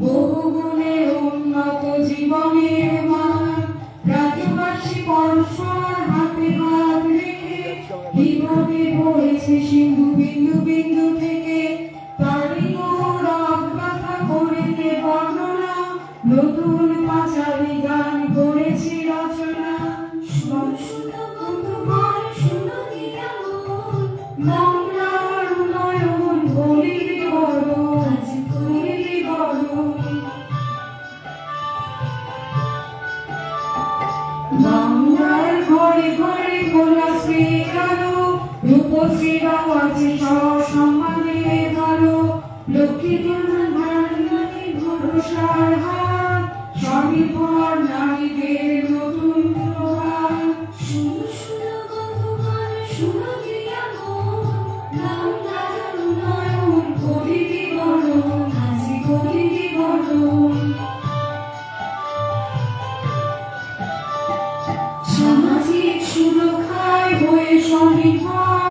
বহুগুণে উন্নত জীবনের মান রাজবাসী পরস্পর হাতে হাত রেখে কিভাবে বয়েছে সিন্ধু বিন্দু বিন্দু থেকে তারই গৌরব গাথা করিতে বর্ণনা নতুন পাঁচালী গান করেছি রচনা। বাংলার উন্নয়ন করিবি বরণ করিবি বরণ। বাংলার ঘরে ঘরে কন্যাশ্রীর আলো রূপশ্রীরাও আছে সসম্মানে ভালো লক্ষ্মী